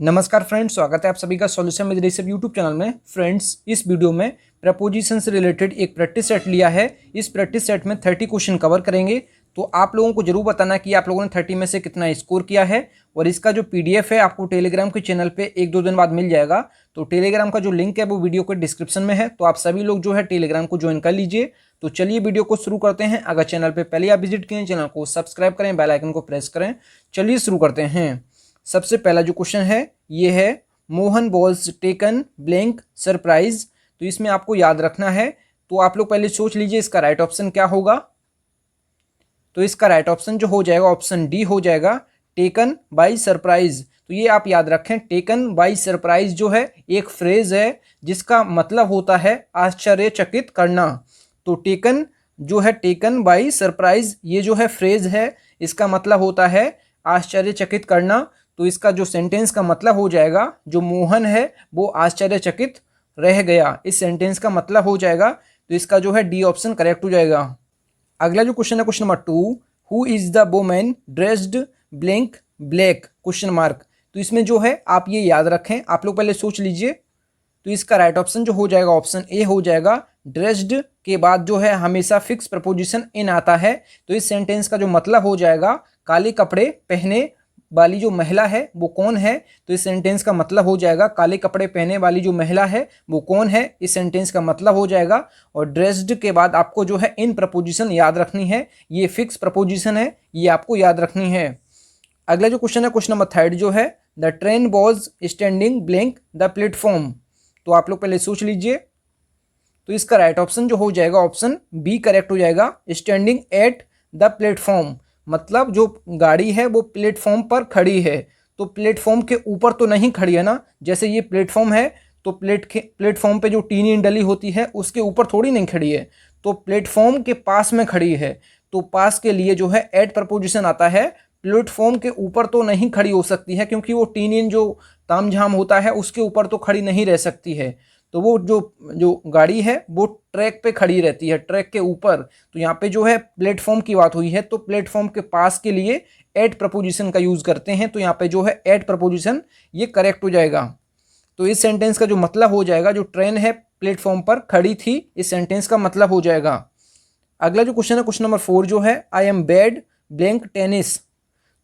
नमस्कार फ्रेंड्स, स्वागत है आप सभी का सॉल्यूशन विद रिसेप यूट्यूब चैनल में। फ्रेंड्स, इस वीडियो में प्रपोजिशन से रिलेटेड एक प्रैक्टिस सेट लिया है। इस प्रैक्टिस सेट में 30 क्वेश्चन कवर करेंगे। तो आप लोगों को जरूर बताना कि आप लोगों ने 30 में से कितना स्कोर किया है। और इसका जो पीडीएफ है आपको टेलीग्राम के चैनल पे 1-2 दिन बाद मिल जाएगा। तो टेलीग्राम का जो लिंक है वो वीडियो के डिस्क्रिप्शन में है, तो आप सभी लोग जो है टेलीग्राम को ज्वाइन कर लीजिए। तो चलिए वीडियो को शुरू करते हैं। अगर चैनल पर पहले आप विजिट किए, चैनल को सब्सक्राइब करें, बेल आइकन को प्रेस करें। चलिए शुरू करते हैं। सबसे पहला जो क्वेश्चन है ये है, Mohan was taken blank surprise. तो इसमें आपको याद रखना है। तो आप लोग पहले सोच लीजिए इसका राइट ऑप्शन क्या होगा। तो इसका राइट ऑप्शन जो हो जाएगा ऑप्शन डी हो जाएगा, टेकन बाय सरप्राइज। तो ये आप याद रखें, टेकन बाय सरप्राइज जो है एक फ्रेज है जिसका मतलब होता है आश्चर्यचकित करना। तो टेकन जो है, टेकन बाय सरप्राइज, ये जो है फ्रेज है, इसका मतलब होता है आश्चर्यचकित करना। तो इसका जो सेंटेंस का मतलब हो जाएगा, जो मोहन है वो आश्चर्यचकित रह गया, इस सेंटेंस का मतलब हो जाएगा। तो इसका जो है डी ऑप्शन करेक्ट हो जाएगा। अगला जो क्वेश्चन है question number 2, who is the woman dressed blank black question mark. तो इसमें जो है आप ये याद रखें, आप लोग पहले सोच लीजिए। तो इसका राइट ऑप्शन जो हो जाएगा ऑप्शन ए हो जाएगा, ड्रेस्ड के बाद जो है हमेशा फिक्स प्रपोजिशन इन आता है। तो इस सेंटेंस का जो मतलब हो जाएगा, काले कपड़े पहने वाली जो महिला है वो कौन है। तो इस सेंटेंस का मतलब हो जाएगा, काले कपड़े पहने वाली जो महिला है वो कौन है, इस सेंटेंस का मतलब हो जाएगा। और ड्रेस्ड के बाद आपको जो है इन प्रपोजिशन याद रखनी है, ये फिक्स प्रपोजिशन है, ये आपको याद रखनी है। अगला जो क्वेश्चन है क्वेश्चन नंबर 3 जो है, the train was standing blank the platform. तो आप लोग पहले सोच लीजिए। तो इसका राइट ऑप्शन जो हो जाएगा ऑप्शन बी करेक्ट हो जाएगा, स्टैंडिंग एट द प्लेटफॉर्म। मतलब जो गाड़ी है वो प्लेटफॉर्म पर खड़ी है। तो प्लेटफॉर्म के ऊपर तो नहीं खड़ी है ना, जैसे ये प्लेटफॉर्म है तो प्लेटफॉर्म पे जो टीन डली होती है उसके ऊपर थोड़ी नहीं खड़ी है, तो प्लेटफॉर्म के पास में खड़ी है। तो पास के लिए जो है एट प्रपोजिशन आता है। प्लेटफॉर्म के ऊपर तो नहीं खड़ी हो सकती है, क्योंकि वो टीन जो तामझाम होता है उसके ऊपर तो खड़ी नहीं रह सकती है। तो वो जो गाड़ी है वो ट्रैक पे खड़ी रहती है, ट्रैक के ऊपर। तो यहाँ पे जो है प्लेटफॉर्म की बात हुई है, तो प्लेटफॉर्म के पास के लिए एट प्रपोजिशन का यूज करते हैं। तो यहाँ पे जो है एट प्रपोजिशन ये करेक्ट हो जाएगा। तो इस सेंटेंस का जो मतलब हो जाएगा, जो ट्रेन है प्लेटफॉर्म पर खड़ी थी, इस सेंटेंस का मतलब हो जाएगा। अगला जो क्वेश्चन है क्वेश्चन नंबर 4 जो है, I am bad blank tennis.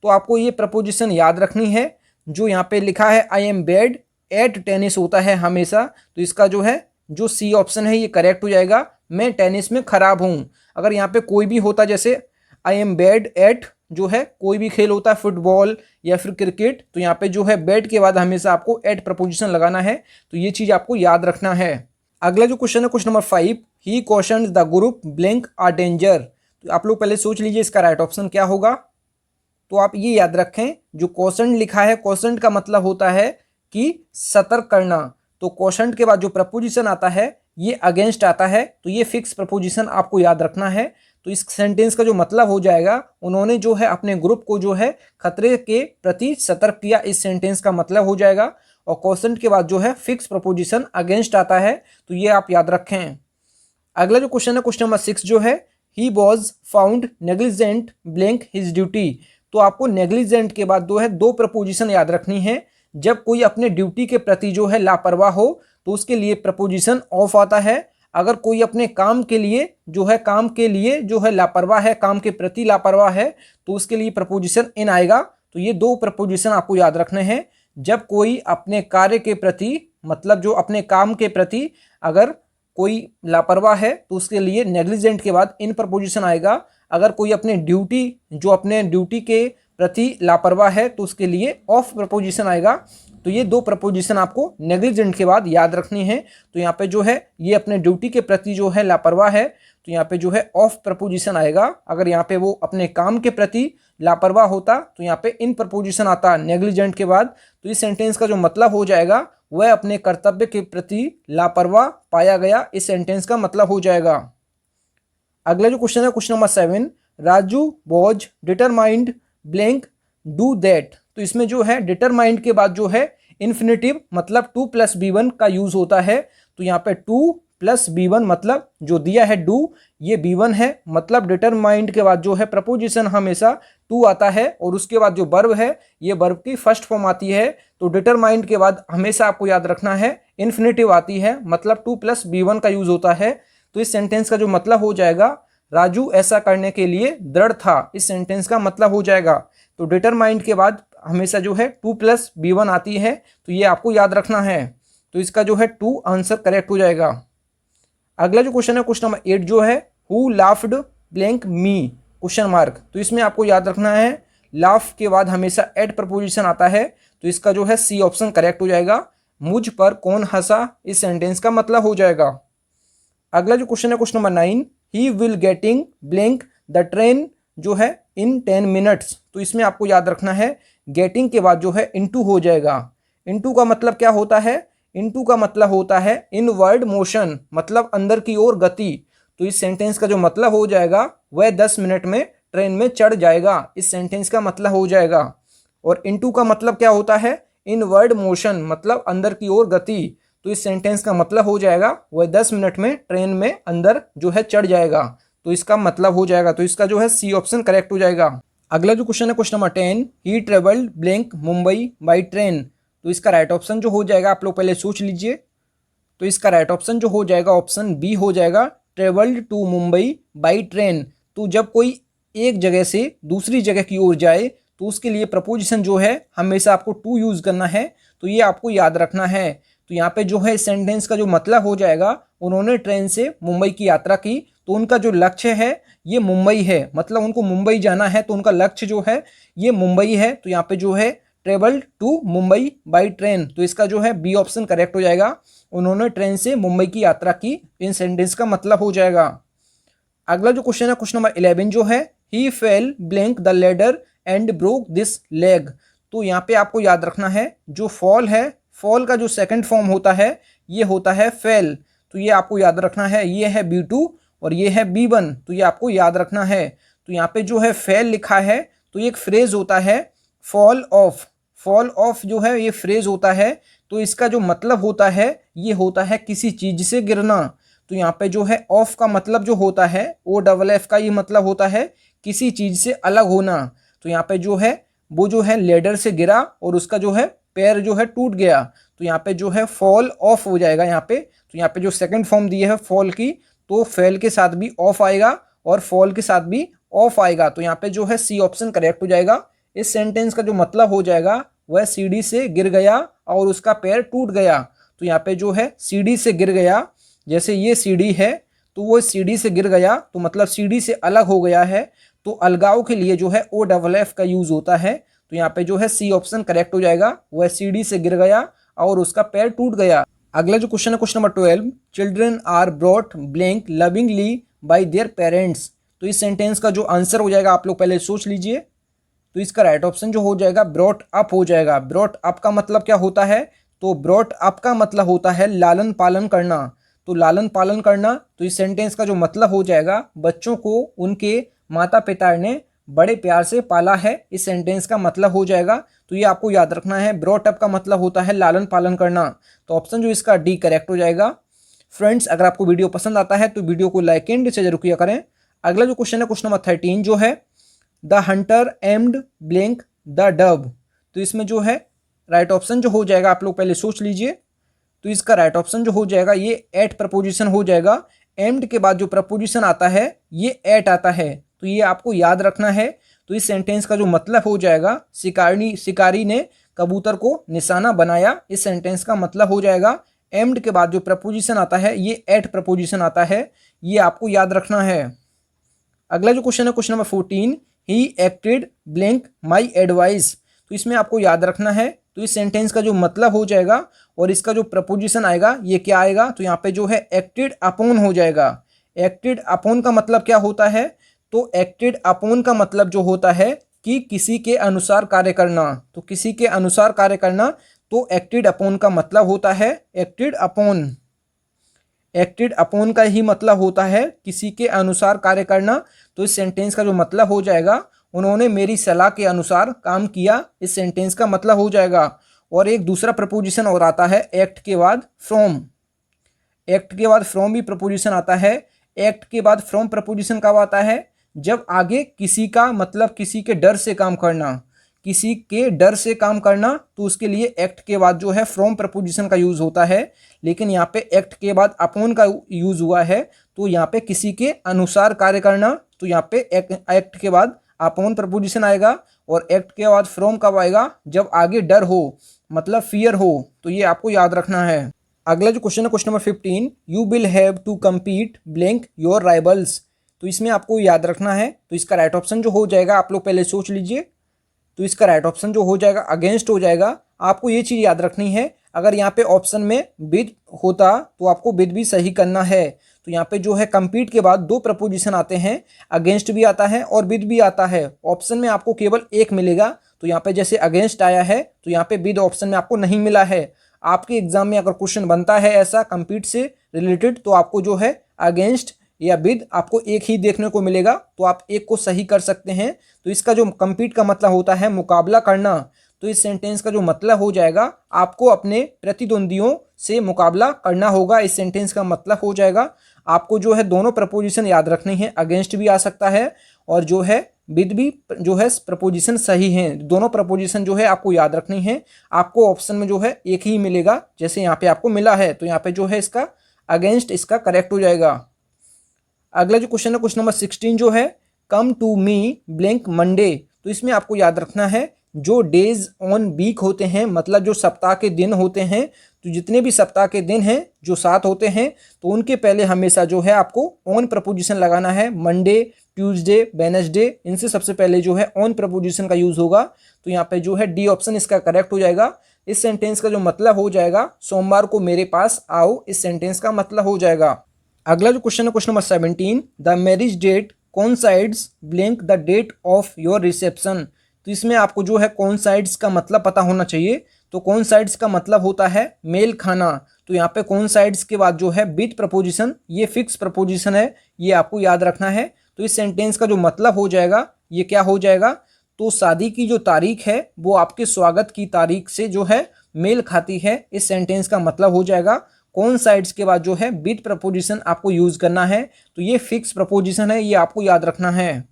तो आपको ये प्रपोजिशन याद रखनी है। जो यहाँ पे लिखा है I am bad at tennis होता है हमेशा। तो इसका जो है जो सी ऑप्शन है ये करेक्ट हो जाएगा, मैं टेनिस में खराब हूँ। अगर यहाँ पे कोई भी होता, जैसे आई एम बैड एट जो है कोई भी खेल होता है, फुटबॉल या फिर क्रिकेट, तो यहाँ पे जो है बैड के बाद हमेशा आपको एट प्रपोजिशन लगाना है। तो ये चीज़ आपको याद रखना है। अगला जो क्वेश्चन है question number 5, he question the group blank are danger. तो आप लोग पहले सोच लीजिए इसका राइट ऑप्शन क्या होगा। तो आप ये याद रखें, जो क्वेश्चन लिखा है, क्वेश्चन का मतलब होता है कि सतर्क करना। तो क्वेश्चन के बाद जो प्रपोजिशन आता है ये अगेंस्ट आता है। तो ये फिक्स प्रपोजिशन आपको याद रखना है। तो इस सेंटेंस का जो मतलब हो जाएगा, उन्होंने जो है अपने ग्रुप को जो है खतरे के प्रति सतर्क किया, इस सेंटेंस का मतलब हो जाएगा। और क्वेश्चन के बाद जो है फिक्स प्रपोजिशन अगेंस्ट आता है, तो ये आप याद रखें। अगला जो क्वेश्चन है क्वेश्चन नंबर 6 जो है, he was found negligent blank his duty. तो आपको नेग्लिजेंट के बाद जो है दो प्रपोजिशन याद रखनी है। जब कोई अपने ड्यूटी के प्रति जो है लापरवाह हो तो उसके लिए प्रपोजिशन ऑफ आता है। अगर कोई अपने काम के लिए जो है लापरवाह है, काम के प्रति लापरवाह है, तो उसके लिए प्रपोजिशन इन आएगा। तो ये दो प्रपोजिशन आपको याद रखने हैं। जब कोई अपने कार्य के प्रति, मतलब जो अपने काम के प्रति अगर कोई लापरवाह है तो उसके लिए नेग्लिजेंट के बाद इन प्रपोजिशन आएगा। अगर कोई अपने ड्यूटी के प्रति लापरवाह है तो उसके लिए ऑफ प्रपोजिशन आएगा। तो ये दो प्रपोजिशन आपको नेग्लिजेंट के बाद याद रखनी है। तो यहाँ पे जो है ये अपने ड्यूटी के प्रति जो है लापरवाह है, तो यहाँ पे जो है ऑफ प्रपोजिशन आएगा। अगर यहाँ पे वो अपने काम के प्रति लापरवाह होता तो यहाँ पे इन प्रपोजिशन आता नेग्लिजेंट के बाद। तो इस सेंटेंस का जो मतलब हो जाएगा, वह अपने कर्तव्य के प्रति लापरवाह पाया गया, इस सेंटेंस का मतलब हो जाएगा। अगला जो क्वेश्चन है question number 7, Raju was determined blank do that. तो इसमें जो है डिटरमाइंड के बाद जो है इन्फिनेटिव मतलब 2 + B1 का यूज होता है। तो यहाँ पे 2 प्लस B1 मतलब जो दिया है डू ये B1 है, मतलब डिटरमाइंड के बाद जो है प्रपोजिशन हमेशा टू आता है और उसके बाद जो वर्ब है ये वर्ब की फर्स्ट फॉर्म आती है। तो डिटरमाइंड के बाद हमेशा आपको याद रखना है इन्फिनेटिव आती है, मतलब टू प्लस B1 का यूज होता है। तो इस सेंटेंस का जो मतलब हो जाएगा राजू ऐसा करने के लिए दृढ़ था, इस सेंटेंस का मतलब हो जाएगा। तो डिटरमाइंड के बाद हमेशा जो है टू प्लस B1 आती है, तो ये आपको याद रखना है। तो इसका जो है टू आंसर करेक्ट हो जाएगा। अगला जो क्वेश्चन है क्वेश्चन नंबर 8 जो है who laughed blank me question mark. तो इसमें आपको याद रखना है लाफ के बाद हमेशा एट प्रपोजिशन आता है, तो इसका जो है सी ऑप्शन करेक्ट हो जाएगा। मुझ पर कौन हंसा इस सेंटेंस का मतलब हो जाएगा। अगला जो क्वेश्चन है question number 9 he will getting blank the train जो है इन 10 मिनट्स। तो इसमें आपको याद रखना है गेटिंग के बाद जो है इनटू हो जाएगा। इनटू का मतलब क्या होता है, इनटू का मतलब होता है इनवर्ड मोशन, मतलब अंदर की ओर गति। तो इस सेंटेंस का जो मतलब हो जाएगा वह 10 मिनट में ट्रेन में चढ़ जाएगा, इस सेंटेंस का मतलब हो जाएगा। और इनटू का मतलब क्या होता है इनवर्ड मोशन, मतलब अंदर की ओर गति। तो इस सेंटेंस का मतलब हो जाएगा वह 10 मिनट में ट्रेन में अंदर जो है चढ़ जाएगा, तो इसका मतलब हो जाएगा। तो इसका जो है सी ऑप्शन करेक्ट हो जाएगा। अगला जो क्वेश्चन है question number 10 he travelled blank Mumbai by train. तो इसका राइट ऑप्शन जो हो जाएगा आप लोग पहले सोच लीजिए। तो इसका राइट ऑप्शन जो हो जाएगा ऑप्शन बी हो जाएगा travelled to Mumbai by train. तो जब कोई एक जगह से दूसरी जगह की ओर जाए तो उसके लिए प्रपोजिशन जो है हमेशा आपको टू यूज करना है, तो ये आपको याद रखना है। तो यहाँ पे जो है सेंटेंस का जो मतलब हो जाएगा उन्होंने ट्रेन से मुंबई की यात्रा की, तो उनका जो लक्ष्य है ये मुंबई है, मतलब उनको मुंबई जाना है, तो उनका लक्ष्य जो है ये मुंबई है। तो यहाँ पे जो है travel to Mumbai by train, तो इसका जो है बी ऑप्शन करेक्ट हो जाएगा। उन्होंने ट्रेन से मुंबई की यात्रा की, इन सेंटेंस का मतलब हो जाएगा। अगला जो क्वेश्चन है क्वेश्चन नंबर 11 जो है he fell blank the ladder and broke this leg. तो यहाँ पे आपको याद रखना है जो फॉल है, फॉल का जो सेकंड फॉर्म होता है ये होता है फेल। तो ये आपको याद रखना है, ये है B2 और ये है B1, तो ये आपको याद रखना है। तो यहाँ पे जो है फेल लिखा है, तो ये एक फ्रेज होता है फॉल ऑफ। फॉल ऑफ जो है ये फ्रेज होता है, तो इसका जो मतलब होता है ये होता है किसी चीज से गिरना। तो यहाँ पे जो है ऑफ का मतलब जो होता है OFF का ये मतलब होता है किसी चीज से अलग होना। तो यहाँ पे जो है वो जो है लेडर से गिरा और उसका जो है पैर जो है टूट गया, तो यहाँ पे जो है फॉल ऑफ हो जाएगा यहाँ पे। तो यहाँ पे जो सेकंड फॉर्म दी है फॉल की, तो फेल के साथ भी ऑफ आएगा और फॉल के साथ भी ऑफ आएगा, तो यहाँ पे जो है सी ऑप्शन करेक्ट हो जाएगा। इस सेंटेंस का जो मतलब हो जाएगा वह सीढ़ी से गिर गया और उसका पैर टूट गया। तो यहाँ पे जो है सीढ़ी से गिर गया, जैसे ये सीढ़ी है तो वो सीढ़ी से गिर गया, तो मतलब सीढ़ी से अलग हो गया है, तो अलगाव के लिए जो है OFF का यूज होता है। तो यहाँ पे जो है सी ऑप्शन करेक्ट हो जाएगा, वह सीढ़ी से गिर गया और उसका पैर टूट गया। अगला जो क्वेश्चन है question number 12 children are brought blank lovingly by their parents. तो इस सेंटेंस का जो आंसर हो जाएगा आप लोग पहले सोच लीजिए। तो इसका राइट ऑप्शन जो हो जाएगा ब्रॉट अप हो जाएगा। ब्रॉट अप का मतलब क्या होता है, तो ब्रॉट अप का मतलब होता है लालन पालन करना। तो लालन पालन करना, तो इस सेंटेंस का जो मतलब हो जाएगा बच्चों को उनके माता पिता ने बड़े प्यार से पाला है, इस सेंटेंस का मतलब हो जाएगा। तो ये आपको याद रखना है, ब्रॉट अप का मतलब होता है लालन पालन करना। तो ऑप्शन जो इसका डी करेक्ट हो जाएगा। फ्रेंड्स अगर आपको वीडियो पसंद आता है तो वीडियो को लाइक एंड से जरूर किया करें। अगला जो क्वेश्चन है क्वेश्चन नंबर 13 जो है the Hunter aimed blank the Dove. तो इसमें जो है राइट ऑप्शन जो हो जाएगा आप लोग पहले सोच लीजिए। तो इसका राइट ऑप्शन जो हो जाएगा ये एट प्रपोजिशन हो जाएगा। एम्ड के बाद जो प्रपोजिशन आता है ये एट आता है, तो ये आपको याद रखना है। तो इस सेंटेंस का जो मतलब हो जाएगा शिकारी ने कबूतर को निशाना बनाया, इस सेंटेंस का मतलब हो जाएगा एम्ड के बाद जो प्रपोजिशन आता है ये एट प्रपोजिशन आता है, ये आपको याद रखना है। अगला जो क्वेश्चन है question number 14 he acted blank my advice. तो इसमें आपको याद रखना है, तो इस सेंटेंस का जो मतलब हो जाएगा और इसका जो प्रपोजिशन आएगा ये क्या आएगा, तो यहाँ पे जो है एक्टेड अपॉन हो जाएगा। एक्टेड अपॉन का मतलब क्या होता है, तो एक्टेड अपॉन का मतलब जो होता है कि किसी के अनुसार कार्य करना। तो किसी के अनुसार कार्य करना, तो एक्टेड अपॉन का मतलब होता है एक्टेड अपॉन। एक्टेड अपॉन का ही मतलब होता है किसी के अनुसार कार्य करना। तो इस सेंटेंस का जो मतलब हो जाएगा उन्होंने मेरी सलाह के अनुसार काम किया, इस सेंटेंस का मतलब हो जाएगा। और एक दूसरा प्रपोजिशन और आता है एक्ट के बाद फ्रॉम। एक्ट के बाद फ्रॉम भी प्रपोजिशन आता है। एक्ट के बाद फ्रॉम प्रपोजिशन कब आता है? जब आगे किसी का मतलब किसी के डर से काम करना, किसी के डर से काम करना, तो उसके लिए एक्ट के बाद जो है फ्रॉम प्रपोजिशन का यूज होता है। लेकिन यहाँ पे एक्ट के बाद अपॉन का यूज हुआ है, तो यहाँ पे किसी के अनुसार कार्य करना, तो यहाँ पे एक्ट के बाद अपॉन प्रपोजिशन आएगा। और एक्ट के बाद फ्रॉम कब आएगा? जब आगे डर हो, मतलब फियर हो। तो ये आपको याद रखना है। अगला जो क्वेश्चन है question number 15, you will have to compete blank your rivals. तो इसमें आपको याद रखना है, तो इसका राइट ऑप्शन जो हो जाएगा, आप लोग पहले सोच लीजिए। तो इसका राइट ऑप्शन जो हो जाएगा अगेंस्ट हो जाएगा। आपको ये चीज़ याद रखनी है, अगर यहाँ पे ऑप्शन में विद होता तो आपको विद भी सही करना है। तो यहाँ पे जो है कम्पीट के बाद दो प्रपोजिशन आते हैं, अगेंस्ट भी आता है और विद भी आता है। ऑप्शन में आपको केवल एक मिलेगा। तो यहाँ पे जैसे अगेंस्ट आया है, तो यहाँ पे विद ऑप्शन में आपको नहीं मिला है। आपके एग्जाम में अगर क्वेश्चन बनता है ऐसा कम्पीट से रिलेटेड, तो आपको जो है अगेंस्ट या विद आपको एक ही देखने को मिलेगा, तो आप एक को सही कर सकते हैं। तो इसका जो कम्पीट का मतलब होता है मुकाबला करना, तो इस सेंटेंस का जो मतलब हो जाएगा आपको अपने प्रतिद्वंदियों से मुकाबला करना होगा। इस सेंटेंस का मतलब हो जाएगा आपको जो है दोनों प्रपोजिशन याद रखनी है, अगेंस्ट भी आ सकता है और जो है विद भी जो है प्रपोजिशन सही हैं। दोनों प्रपोजिशन जो है आपको याद रखनी है। आपको ऑप्शन में जो है एक ही मिलेगा, जैसे यहाँ पे आपको मिला है, तो यहाँ पे जो है इसका अगेंस्ट इसका करेक्ट हो जाएगा। अगला जो क्वेश्चन है क्वेश्चन नंबर 16 जो है, come to me blank Monday. तो इसमें आपको याद रखना है जो डेज ऑन वीक होते हैं, मतलब जो सप्ताह के दिन होते हैं, तो जितने भी सप्ताह के दिन हैं जो 7 होते हैं, तो उनके पहले हमेशा जो है आपको ऑन प्रपोजिशन लगाना है। मंडे, ट्यूसडे, वेडनेसडे, इनसे सबसे पहले जो है ऑन प्रपोजिशन का यूज होगा। तो यहाँ पे जो है डी ऑप्शन इसका करेक्ट हो जाएगा। इस सेंटेंस का जो मतलब हो जाएगा सोमवार को मेरे पास आओ, इस सेंटेंस का मतलब हो जाएगा। अगला जो क्वेश्चन है question number 17, the marriage date coincides blank the date of your reception. तो इसमें आपको जो है कोइंसाइड्स का मतलब पता होना चाहिए। तो कोइंसाइड्स का मतलब होता है मेल खाना। तो यहाँ पे कोइंसाइड्स के बाद जो है विद प्रपोजिशन, ये फिक्स प्रपोजिशन है, ये आपको याद रखना है। तो इस सेंटेंस का जो मतलब हो जाएगा ये क्या हो जाएगा? तो शादी की जो तारीख है वो आपके स्वागत की तारीख से जो है मेल खाती है। इस सेंटेंस का मतलब हो जाएगा कोइंसाइड्स के बाद जो है विद प्रपोजिशन आपको यूज करना है। तो ये फिक्स प्रपोजिशन है, ये आपको याद रखना है।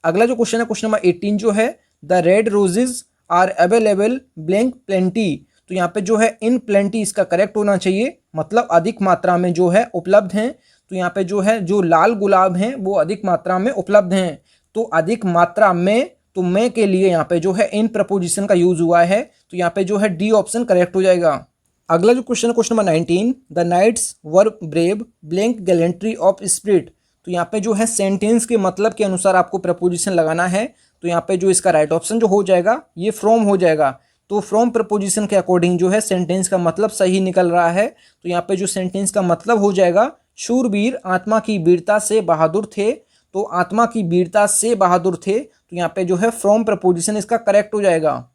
अगला जो क्वेश्चन है क्वेश्चन नंबर 18 जो है, the red roses are available blank plenty. तो यहाँ पे जो है इन प्लेंटी इसका करेक्ट होना चाहिए, मतलब अधिक मात्रा में जो है उपलब्ध हैं। तो यहाँ पे जो है जो लाल गुलाब हैं वो अधिक मात्रा में उपलब्ध हैं। तो अधिक मात्रा में, तो मैं के लिए यहाँ पे जो है इन प्रपोजिशन का यूज हुआ है। तो यहाँ पे जो है डी ऑप्शन करेक्ट हो जाएगा। अगला जो क्वेश्चन है question number 19, the knights were brave blank gallantry of spirit. तो यहाँ पे जो है सेंटेंस के मतलब के अनुसार आपको प्रपोजिशन लगाना है। तो यहाँ पे जो इसका राइट ऑप्शन जो हो जाएगा ये फ्रॉम हो जाएगा। तो फ्रॉम प्रपोजिशन के अकॉर्डिंग जो है सेंटेंस का मतलब सही निकल रहा है। तो यहाँ पे जो सेंटेंस का मतलब हो जाएगा, शूरवीर आत्मा की वीरता से बहादुर थे। तो आत्मा की वीरता से बहादुर थे, तो यहाँ पे जो है फ्रॉम प्रपोजिशन इसका करेक्ट हो जाएगा।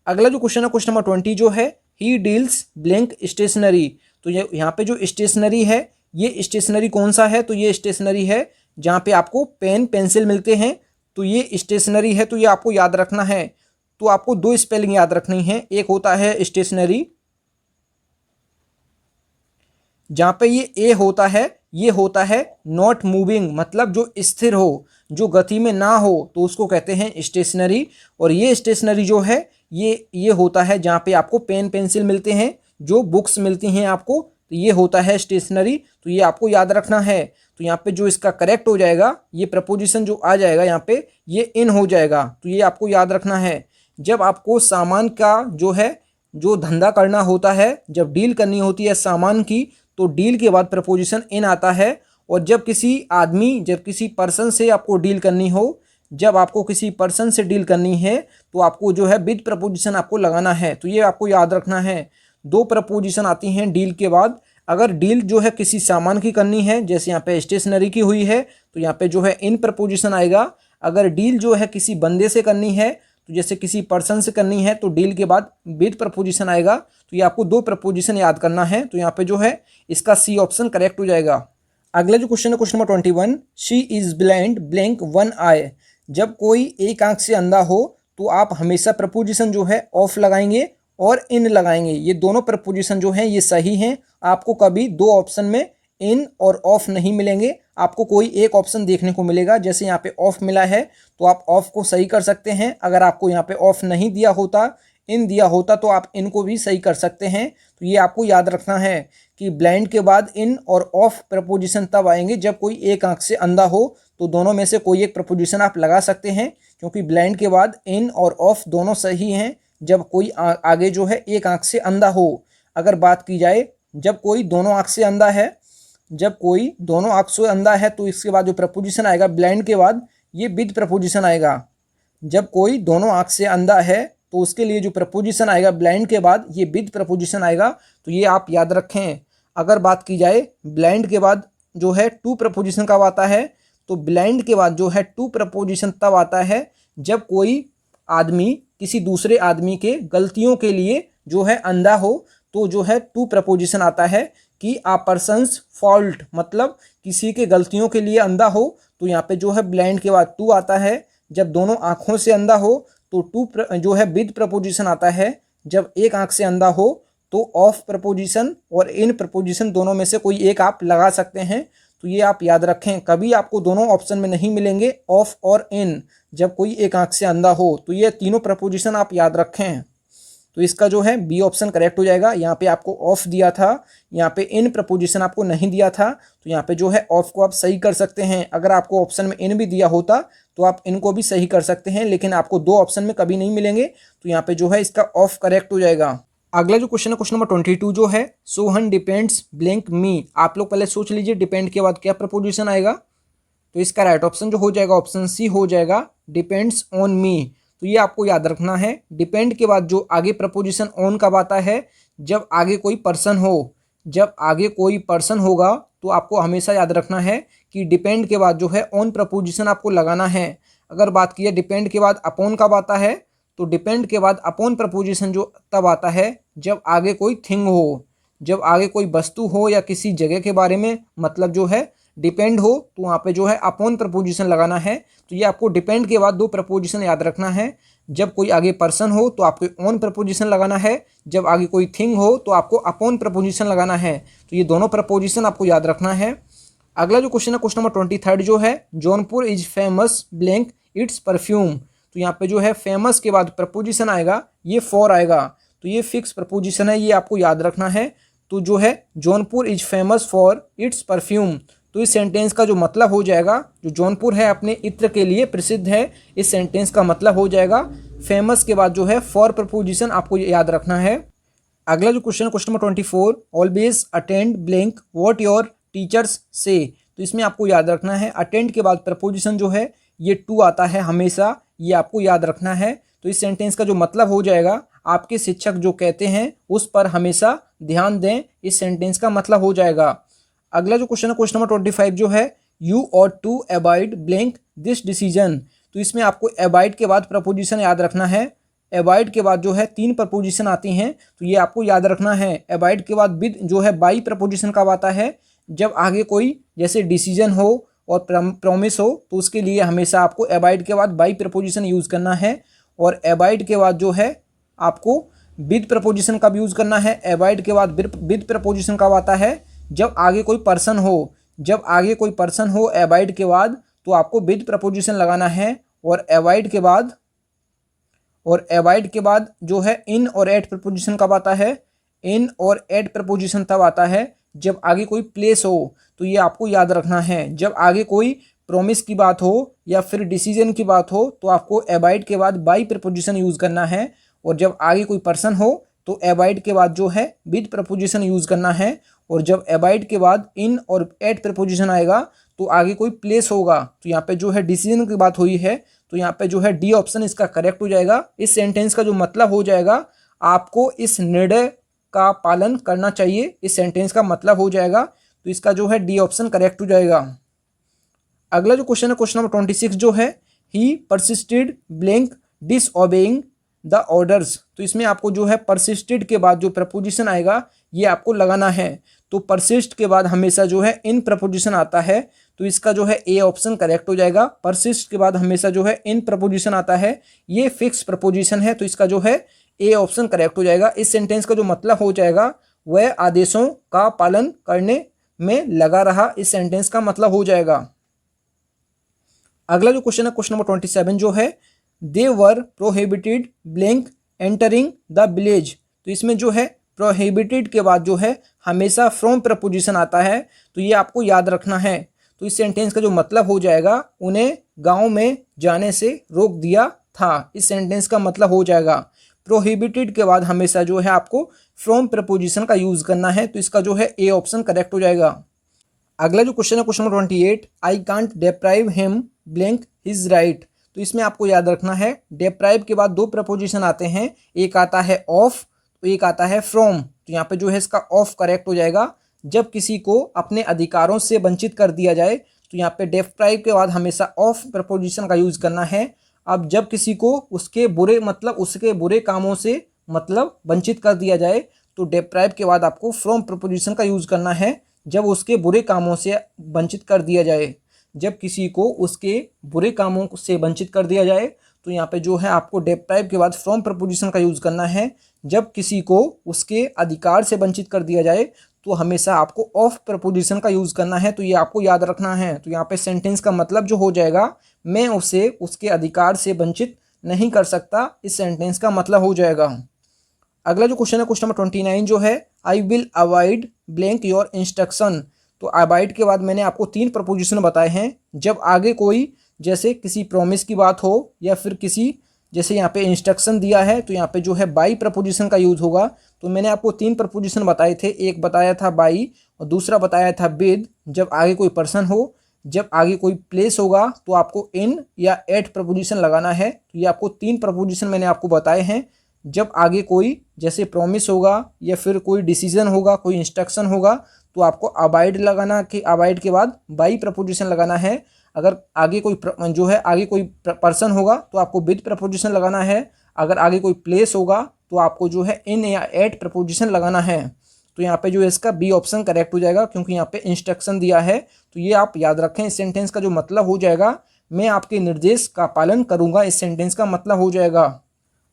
अगला जो क्वेश्चन है क्वेश्चन नंबर 20 जो है, ही डील्स ब्लैंक स्टेशनरी। तो ये यहाँ पे जो स्टेशनरी है, ये स्टेशनरी कौन सा है? तो ये स्टेशनरी है जहाँ पे आपको पेन पेंसिल मिलते हैं। तो ये स्टेशनरी है, तो ये आपको याद रखना है। तो आपको दो स्पेलिंग याद रखनी है, एक होता है स्टेशनरी जहाँ पे ये ए होता है, ये होता है नॉट मूविंग, मतलब जो स्थिर हो, जो गति में ना हो, तो उसको कहते हैं स्टेशनरी। और ये स्टेशनरी जो है ये होता है जहाँ पे आपको पेन पेंसिल मिलते हैं, जो बुक्स मिलती हैं आपको, तो ये होता है स्टेशनरी। तो ये आपको याद रखना है। तो यहाँ पे जो इसका करेक्ट हो जाएगा, ये प्रपोजिशन जो आ जाएगा यहाँ पे ये इन हो जाएगा। तो ये आपको याद रखना है। जब आपको सामान का जो है जो धंधा करना होता है, जब डील करनी होती है सामान की, तो डील के बाद प्रपोजिशन इन आता है। और जब किसी आदमी, जब किसी पर्सन से आपको डील करनी हो, जब आपको किसी पर्सन से डील करनी है, तो आपको जो है विद प्रपोजिशन आपको लगाना है। तो ये आपको याद रखना है। दो प्रपोजिशन आती हैं डील के बाद। अगर डील जो है किसी सामान की करनी है, जैसे यहाँ पे स्टेशनरी की हुई है, तो यहाँ पे जो है इन प्रपोजिशन आएगा। अगर डील जो है किसी बंदे से करनी है, तो जैसे किसी पर्सन से करनी है, तो डील के बाद विद प्रपोजिशन आएगा। तो ये आपको दो प्रपोजिशन याद करना है। तो यहाँ पे जो है इसका सी ऑप्शन करेक्ट हो जाएगा। अगला जो क्वेश्चन है question number 21, she is blind blank one eye. जब कोई एक आंख से अंधा हो, तो आप हमेशा प्रपोजिशन जो है ऑफ लगाएंगे और इन लगाएंगे। ये दोनों प्रपोजिशन जो हैं ये सही हैं। आपको कभी दो ऑप्शन में इन और ऑफ नहीं मिलेंगे, आपको कोई एक ऑप्शन देखने को मिलेगा। जैसे यहाँ पे ऑफ मिला है तो आप ऑफ को सही कर सकते हैं। अगर आपको यहाँ पे ऑफ नहीं दिया होता, इन दिया होता, तो आप इनको भी सही कर सकते हैं। तो ये आपको याद रखना है कि ब्लाइंड के बाद इन और ऑफ प्रपोजिशन तब आएंगे जब कोई एक आंख से अंधा हो। तो दोनों में से कोई एक प्रपोजिशन आप लगा सकते हैं, क्योंकि ब्लाइंड के बाद इन और ऑफ दोनों सही हैं जब कोई आगे जो है एक आंख से अंधा हो। अगर बात की जाए जब कोई दोनों आंख से अंधा है, जब कोई दोनों आंख से अंधा है तो इसके बाद जो प्रपोजिशन आएगा ब्लाइंड के बाद, ये विद प्रपोजिशन आएगा। जब कोई दोनों आंख से अंधा है तो उसके लिए जो प्रपोजिशन आएगा ब्लाइंड के बाद, ये विद प्रपोजिशन आएगा। तो ये आप याद रखें। अगर बात की जाए ब्लाइंड के बाद जो है टू प्रपोजिशन कब आता है, तो ब्लाइंड के बाद जो है टू प्रपोजिशन तब आता है जब कोई आदमी किसी दूसरे आदमी के गलतियों के लिए जो है अंधा हो, तो जो है टू प्रपोजिशन आता है कि आ पर्सन्स फॉल्ट, मतलब किसी के गलतियों के लिए अंधा हो। तो यहाँ पे जो है ब्लाइंड के बाद टू आता है। जब दोनों आँखों से अंधा हो तो टू जो है विद प्रपोजिशन आता है। जब एक आँख से अंधा हो तो ऑफ प्रपोजिशन और इन प्रपोजिशन दोनों में से कोई एक आप लगा सकते हैं। तो ये आप याद रखें, कभी आपको दोनों ऑप्शन में नहीं मिलेंगे, ऑफ और इन, जब कोई एक आंख से अंधा हो। तो ये तीनों प्रपोजिशन आप याद रखें। तो इसका जो है बी ऑप्शन करेक्ट हो जाएगा। यहाँ पे आपको ऑफ दिया था, यहाँ पे इन प्रपोजिशन आपको नहीं दिया था, तो यहाँ पे जो है ऑफ को आप सही कर सकते हैं। अगर आपको ऑप्शन में इन भी दिया होता तो आप इनको भी सही कर सकते हैं, लेकिन आपको दो ऑप्शन में कभी नहीं मिलेंगे। तो यहाँ पे जो है इसका ऑफ करेक्ट हो जाएगा। अगला जो क्वेश्चन है क्वेश्चन नंबर 22 जो है, सोहन डिपेंड्स ब्लैंक मी। आप लोग पहले सोच लीजिए डिपेंड के बाद क्या प्रपोजिशन आएगा। तो इसका राइट ऑप्शन जो हो जाएगा ऑप्शन सी हो जाएगा, डिपेंड्स ऑन मी। तो ये आपको याद रखना है। डिपेंड के बाद जो आगे प्रपोजिशन ऑन कब आता है, जब आगे कोई पर्सन हो। जब आगे कोई पर्सन होगा तो आपको हमेशा याद रखना है कि डिपेंड के बाद जो है ऑन प्रपोजिशन आपको लगाना है। अगर बात की डिपेंड के बाद अपॉन कब आता है, तो डिपेंड के बाद अपॉन प्रपोजिशन जो तब आता है जब आगे कोई थिंग हो, जब आगे कोई वस्तु हो या किसी जगह के बारे में मतलब जो है डिपेंड हो, तो वहाँ पे जो है अपॉन प्रपोजिशन लगाना है। तो ये आपको डिपेंड के बाद दो प्रपोजिशन याद रखना है। जब कोई आगे पर्सन हो तो आपको ऑन प्रपोजिशन लगाना है, जब आगे कोई थिंग हो तो आपको अपॉन प्रपोजिशन लगाना है। तो ये दोनों प्रपोजिशन आपको याद रखना है। अगला जो क्वेश्चन है क्वेश्चन नंबर 23 जो है, Jaunpur is famous blank it's perfume. तो यहाँ पे जो है फेमस के बाद प्रपोजिशन आएगा, ये फॉर आएगा। तो ये फिक्स प्रपोजिशन है, ये आपको याद रखना है। तो जो है Jaunpur is famous for its perfume, तो इस सेंटेंस का जो मतलब हो जाएगा, जो जौनपुर है अपने इत्र के लिए प्रसिद्ध है, इस सेंटेंस का मतलब हो जाएगा फेमस के बाद जो है फॉर प्रपोजिशन आपको याद रखना है। अगला जो question question number 24, always attend blank what your teachers से। तो इसमें आपको याद रखना है अटेंड के बाद प्रपोजिशन जो है ये टू आता है हमेशा, ये आपको याद रखना है। तो इस सेंटेंस का जो मतलब हो जाएगा, आपके शिक्षक जो कहते हैं उस पर हमेशा ध्यान दें, इस सेंटेंस का मतलब हो जाएगा। अगला जो क्वेश्चन है क्वेश्चन नंबर 25 जो है, you ought to avoid blank this decision. तो इसमें आपको अवॉइड के बाद प्रपोजिशन याद रखना है। अवॉइड के बाद जो है तीन प्रपोजिशन आती हैं, तो ये आपको याद रखना है। अवॉइड के बाद विद जो है बाई प्रपोजिशन कब आता है, जब आगे कोई जैसे डिसीजन हो और प्रॉमिस हो, तो उसके लिए हमेशा आपको अवॉइड के बाद बाई प्रपोजिशन यूज़ करना है। और अवॉइड के बाद जो है आपको विद प्रपोजिशन कब यूज़ करना है, अवॉइड के बाद विद प्रपोजिशन कब आता है, जब आगे कोई पर्सन हो। जब आगे कोई पर्सन हो अवॉइड के बाद तो आपको विद प्रपोजिशन लगाना है। और अवॉइड के बाद जो है इन और एट प्रपोजिशन कब आता है, इन और एट प्रपोजिशन तब आता है जब आगे कोई प्लेस हो। तो ये आपको याद रखना है। जब आगे कोई प्रॉमिस की बात हो या फिर डिसीजन की बात हो तो आपको अवॉइड के बाद बाई प्रपोजिशन यूज़ करना है। और जब आगे कोई पर्सन हो तो अवॉइड के बाद जो है विद प्रपोजिशन यूज़ करना है। और जब अवॉइड के बाद इन और एट प्रपोजिशन आएगा तो आगे कोई प्लेस होगा। तो यहाँ पे जो है डिसीजन की बात हुई है, तो यहाँ पे जो है डी ऑप्शन इसका करेक्ट हो जाएगा। इस सेंटेंस का जो मतलब हो जाएगा, आपको इस निर्णय का पालन करना चाहिए, इस सेंटेंस का मतलब हो जाएगा। तो इसका जो है डी ऑप्शन करेक्ट हो जाएगा। अगला जो क्वेश्चन है क्वेश्चन नंबर 26 जो है, he persisted blank disobeying the orders. तो इसमें आपको जो है परसिस्टेड के बाद जो प्रपोजिशन आएगा ये आपको लगाना है। तो परसिस्ट के बाद हमेशा जो है इन प्रपोजिशन आता है, तो इसका जो है ए ऑप्शन करेक्ट हो जाएगा। परसिस्ट के बाद हमेशा जो है इन प्रपोजिशन आता है, ये फिक्स प्रपोजिशन है, तो इसका जो है ए ऑप्शन करेक्ट हो जाएगा। इस सेंटेंस का जो मतलब हो जाएगा वह आदेशों का पालन करने में लगा रहा, इस सेंटेंस का मतलब हो जाएगा। अगला जो क्वेश्चन है क्वेश्चन नंबर 27 जो है, they were prohibited blank entering the village. तो इसमें जो है प्रोहिबिटेड के बाद जो है हमेशा फ्रॉम प्रपोजिशन आता है, तो ये आपको याद रखना है। तो इस सेंटेंस का जो मतलब हो जाएगा उन्हें गांव में जाने से रोक दिया था, इस सेंटेंस का मतलब हो जाएगा। प्रोहिबिटेड के बाद हमेशा जो है आपको फ्रॉम प्रपोजिशन का यूज करना है, तो इसका जो है ए ऑप्शन करेक्ट हो जाएगा। अगला जो क्वेश्चन है question number 28, I can't deprive him blank his right. तो इसमें आपको याद रखना है डिप्राइव के बाद दो प्रपोजिशन आते हैं, एक आता है ऑफ तो एक आता है फ्रॉम। तो यहाँ पे जो है इसका ऑफ करेक्ट हो जाएगा। जब किसी को अपने अधिकारों से वंचित कर दिया जाए तो यहाँ पे डिप्राइव के बाद हमेशा ऑफ प्रपोजिशन का यूज करना है। अब जब किसी को उसके बुरे कामों से मतलब वंचित कर दिया जाए तो डिप्राइव के बाद आपको फ्रॉम प्रपोजिशन का यूज करना है। जब उसके बुरे कामों से वंचित कर दिया जाए, जब किसी को उसके बुरे कामों से वंचित कर दिया जाए तो यहाँ पे जो है आपको डिप्राइव के बाद फ्रॉम प्रपोजिशन का यूज करना है। जब किसी को उसके अधिकार से वंचित कर दिया जाए तो हमेशा आपको ऑफ प्रपोजिशन का यूज करना है, तो ये आपको याद रखना है। तो यहाँ पे सेंटेंस का मतलब जो हो जाएगा, मैं उसे उसके अधिकार से वंचित नहीं कर सकता, इस सेंटेंस का मतलब हो जाएगा। अगला जो क्वेश्चन है क्वेश्चन नंबर 29 जो है, I will avoid blank your instruction. तो अवॉइड के बाद मैंने आपको 3 प्रपोजिशन बताए हैं। जब आगे कोई जैसे किसी प्रॉमिस की बात हो या फिर किसी जैसे यहाँ पे इंस्ट्रक्शन दिया है तो यहाँ पे जो है बाई प्रपोजिशन का यूज होगा। तो मैंने आपको 3 प्रपोजिशन बताए थे, एक बताया था बाई और दूसरा बताया था विद। जब आगे कोई पर्सन हो, जब आगे कोई प्लेस होगा तो आपको इन या एट प्रपोजिशन लगाना है। तो ये आपको 3 प्रपोजिशन मैंने आपको बताए हैं। जब आगे कोई जैसे प्रॉमिस होगा या फिर कोई डिसीजन होगा, कोई इंस्ट्रक्शन होगा तो आपको अवॉइड लगाना कि अवॉइड के बाद बाई प्रपोजिशन लगाना है। अगर आगे कोई आगे कोई पर्सन होगा तो आपको विद प्रपोजिशन लगाना है। अगर आगे कोई प्लेस होगा तो आपको जो है इन या एट प्रपोजिशन लगाना है। तो यहाँ पे जो है इसका बी ऑप्शन करेक्ट हो जाएगा, क्योंकि यहाँ पे इंस्ट्रक्शन दिया है। तो ये आप याद रखें, इस सेंटेंस का जो मतलब हो जाएगा, मैं आपके निर्देश का पालन करूंगा, इस सेंटेंस का मतलब हो जाएगा।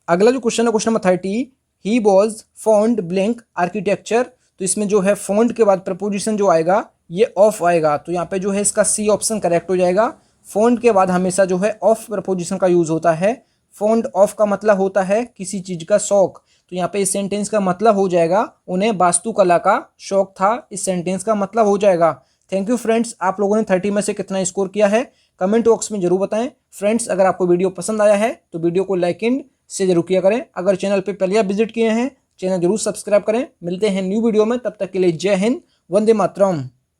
अगला जो क्वेश्चन है question number 30, he was fond blank architecture. तो इसमें जो है फॉन्ड के बाद प्रपोजिशन जो आएगा ये ऑफ आएगा। तो यहाँ पे जो है इसका सी ऑप्शन करेक्ट हो जाएगा। फॉन्ड के बाद हमेशा जो है ऑफ प्रपोजिशन का यूज होता है। फॉन्ड ऑफ का मतलब होता है किसी चीज का शौक। तो यहाँ पे इस सेंटेंस का मतलब हो जाएगा उन्हें वास्तुकला का शौक था, इस सेंटेंस का मतलब हो जाएगा। थैंक यू फ्रेंड्स, आप लोगों ने 30 में से कितना स्कोर किया है कमेंट बॉक्स में जरूर बताएं। फ्रेंड्स, अगर आपको वीडियो पसंद आया है तो वीडियो को लाइक एंड से जरूर किया करें। अगर चैनल पे पहले आप विजिट किए हैं, चैनल जरूर सब्सक्राइब करें। मिलते हैं न्यू वीडियो में, तब तक के लिए जय हिंद, वंदे मातरम।